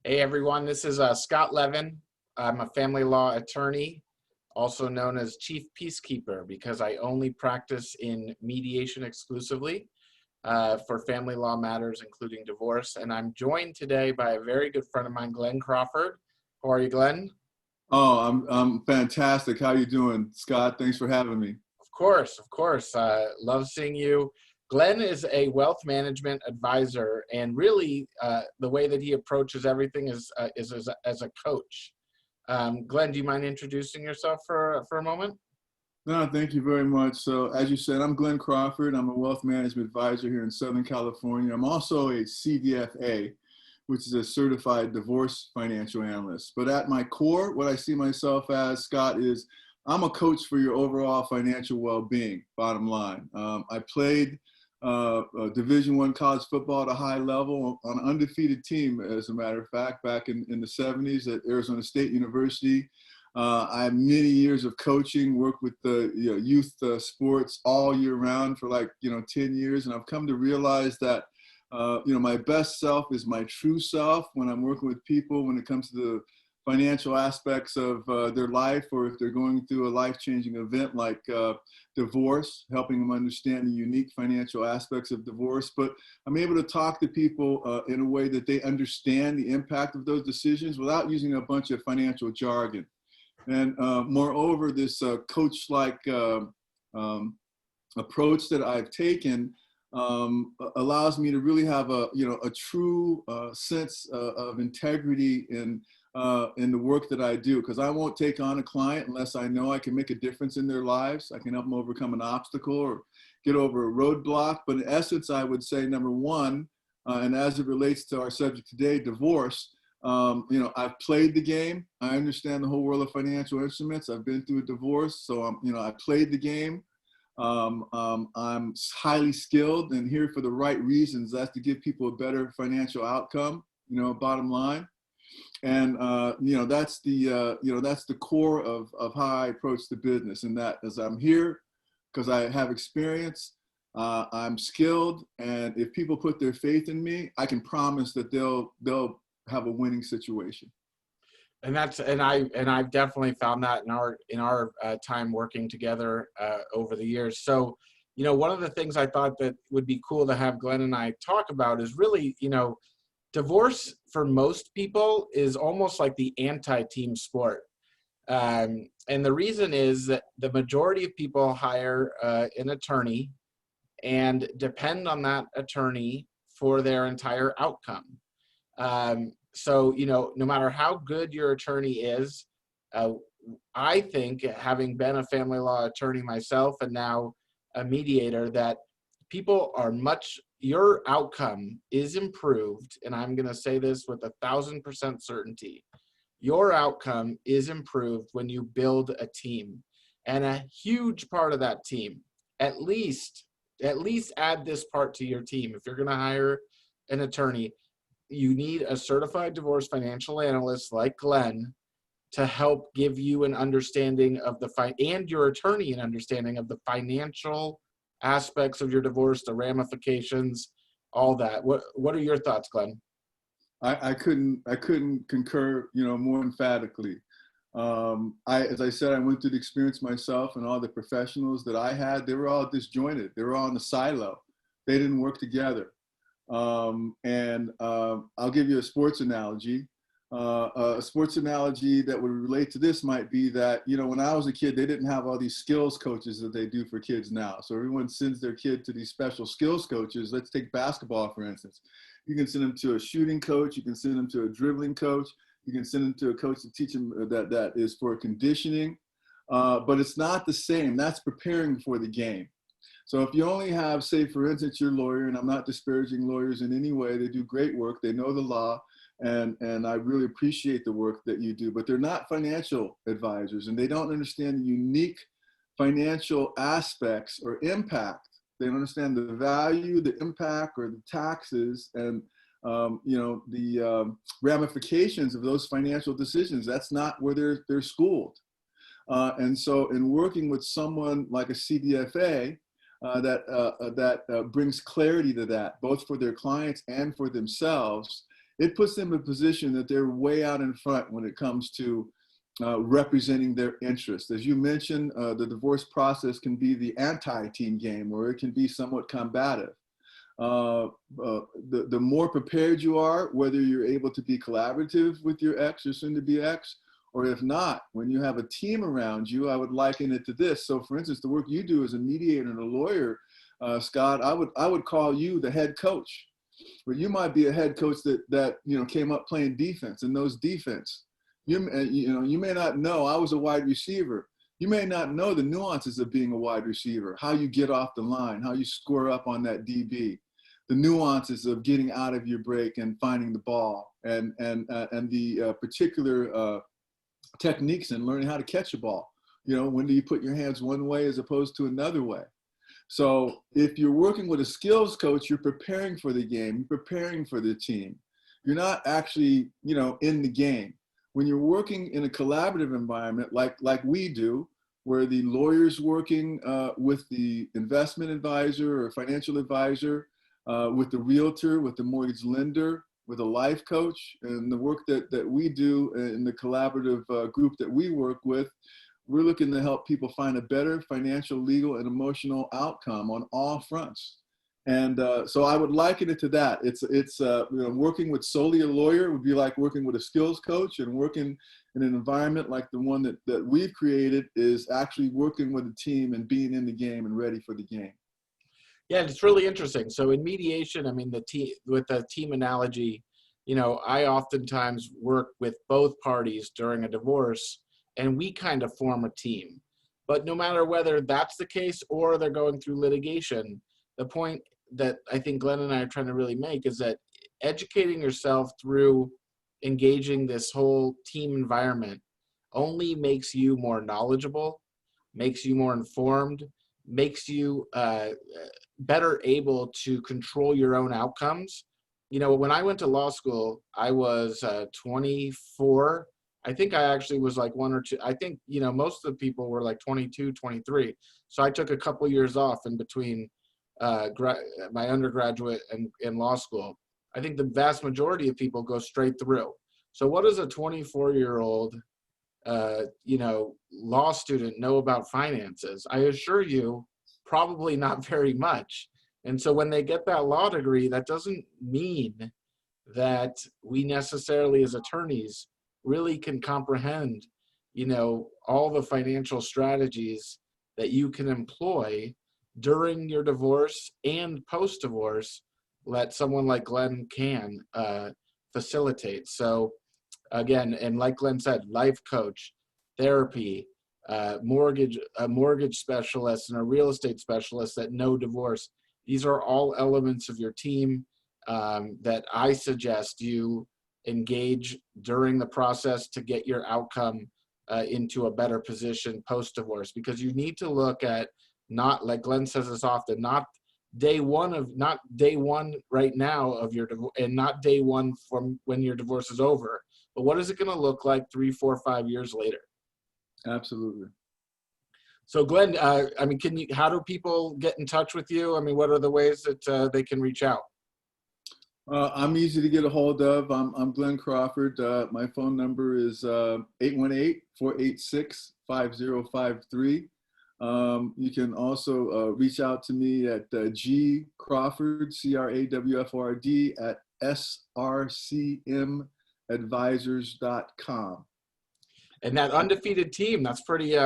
Hey everyone, this is Scott Levin. I'm a family law attorney, also known as Chief Peacekeeper, because I only practice in mediation exclusively for family law matters, including divorce. And I'm joined today by a very good friend of mine, Glenn Crawford. How are you, Glenn? Oh, I'm fantastic. How you doing, Scott? Thanks for having me. Of course, of course. Love seeing you. Glenn is a wealth management advisor, and really the way that he approaches everything is as a coach. Glenn, do you mind introducing yourself for a moment? No, thank you very much. So, as you said, I'm Glenn Crawford. I'm a wealth management advisor here in Southern California. I'm also a CDFA, which is a certified divorce financial analyst. But at my core, what I see myself as, Scott, is I'm a coach for your overall financial well-being, bottom line. I played Division I college football at a high level on an undefeated team, as a matter of fact, back in the 70s at Arizona State University. I have many years of coaching, worked with the youth sports all year round for 10 years. And I've come to realize that my best self is my true self when I'm working with people when it comes to the financial aspects of their life, or if they're going through a life-changing event like divorce, helping them understand the unique financial aspects of divorce. But I'm able to talk to people in a way that they understand the impact of those decisions without using a bunch of financial jargon. And moreover, this coach-like approach that I've taken allows me to really have a true sense of integrity in the work that I do, because I won't take on a client unless I know I can make a difference in their lives. I can help them overcome an obstacle or get over a roadblock. But in essence, I would say, number one, and as it relates to our subject today, divorce, I've played the game. I understand the whole world of financial instruments. I've been through a divorce, so I played the game. I'm highly skilled and here for the right reasons. That's to give people a better financial outcome, bottom line. And, that's the core of how I approach the business. And that is I'm here because I have experience, I'm skilled. And if people put their faith in me, I can promise that they'll have a winning situation. And I've definitely found that in our time working together over the years. So, one of the things I thought that would be cool to have Glenn and I talk about is really, divorce for most people is almost like the anti-team sport. And the reason is that the majority of people hire an attorney and depend on that attorney for their entire outcome. So, no matter how good your attorney is, I think, having been a family law attorney myself and now a mediator, that your outcome is improved. And I'm going to say this with 1,000% certainty. Your outcome is improved when you build a team, and a huge part of that team, at least add this part to your team. If you're going to hire an attorney, you need a certified divorce financial analyst like Glenn to help give you an understanding of and your attorney an understanding of the financial aspects of your divorce, the ramifications, all that. What are your thoughts, Glenn? I couldn't concur, more emphatically. As I said, I went through the experience myself, and all the professionals that I had, they were all disjointed. They were all in a silo. They didn't work together. I'll give you a sports analogy. A sports analogy that would relate to this might be that, when I was a kid, they didn't have all these skills coaches that they do for kids now. So everyone sends their kid to these special skills coaches. Let's take basketball, for instance. You can send them to a shooting coach. You can send them to a dribbling coach. You can send them to a coach to teach them that is for conditioning. But it's not the same. That's preparing for the game. So if you only have, say, for instance, your lawyer, and I'm not disparaging lawyers in any way, they do great work, they know the law, and I really appreciate the work that you do, but they're not financial advisors, and they don't understand the unique financial aspects or impact. They don't understand the value, the impact, or the taxes, and the ramifications of those financial decisions. That's not where they're schooled. And so in working with someone like a CDFA, that brings clarity to that, both for their clients and for themselves, it puts them in a position that they're way out in front when it comes to representing their interests. As you mentioned, the divorce process can be the anti-team game, where it can be somewhat combative. The more prepared you are, whether you're able to be collaborative with your ex or soon-to-be ex, or if not, when you have a team around you, I would liken it to this. So for instance, the work you do as a mediator and a lawyer, Scott, I would call you the head coach. But you might be a head coach that came up playing defense, and those defense, you may not know. I was a wide receiver. You may not know the nuances of being a wide receiver, how you get off the line, how you square up on that DB, the nuances of getting out of your break and finding the ball, and the particular techniques in learning how to catch a ball. When do you put your hands one way as opposed to another way? So if you're working with a skills coach, you're preparing for the game, you're preparing for the team. You're not actually, in the game. When you're working in a collaborative environment like we do, where the lawyer's working with the investment advisor or financial advisor, with the realtor, with the mortgage lender, with a life coach, and the work that we do in the collaborative group that we work with, we're looking to help people find a better financial, legal, and emotional outcome on all fronts. And so I would liken it to that. It's working with solely a lawyer would be like working with a skills coach, and working in an environment like the one that we've created is actually working with a team and being in the game and ready for the game. Yeah, it's really interesting. So in mediation, I mean, with the team analogy, I oftentimes work with both parties during a divorce, and we kind of form a team. But no matter whether that's the case or they're going through litigation, the point that I think Glenn and I are trying to really make is that educating yourself through engaging this whole team environment only makes you more knowledgeable, makes you more informed, makes you better able to control your own outcomes. When I went to law school, I was 24. I think I actually was like one or two. I think, most of the people were like 22, 23. So I took a couple years off in between my undergraduate and law school. I think the vast majority of people go straight through. So what does a 24-year-old, law student know about finances? I assure you, probably not very much. And so when they get that law degree, that doesn't mean that we necessarily as attorneys really can comprehend, all the financial strategies that you can employ during your divorce and post-divorce that someone like Glenn can facilitate. So again, and like Glenn said, life coach, therapy, a mortgage specialist, and a real estate specialist that know divorce. These are all elements of your team that I suggest you engage during the process to get your outcome into a better position post-divorce, because you need to look at, not like Glenn says this often, not day one right now of your divorce, and not day one from when your divorce is over, but what is it going to look like 3, 4, 5 years later? Absolutely. So Glenn, how do people get in touch with you? I mean, what are the ways that they can reach out? I'm easy to get a hold of. I'm Glenn Crawford. My phone number is 818-486-5053. You can also reach out to me at G Crawford, CRAWFORD, at srcmadvisors.com. And that undefeated team, that's pretty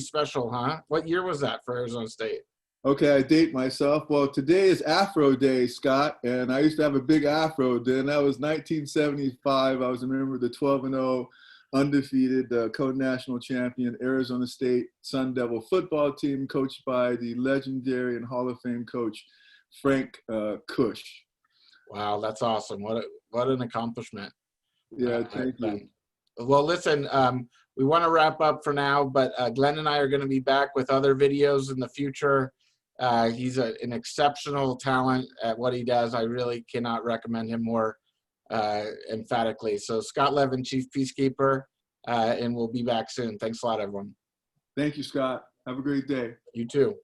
special, huh? What year was that for Arizona State? Okay, I date myself. Well, today is Afro Day, Scott, and I used to have a big afro then. That was 1975. I was a member of the 12-0 undefeated co-national champion Arizona State Sun Devil football team, coached by the legendary and Hall of Fame coach Frank Cush. Wow, that's awesome. What an accomplishment. Yeah, thank you. Well, listen, we want to wrap up for now, but Glenn and I are going to be back with other videos in the future. He's an exceptional talent at what he does. I really cannot recommend him more emphatically. So Scott Levin, Chief Peacekeeper, and we'll be back soon. Thanks a lot, everyone. Thank you, Scott. Have a great day. You too.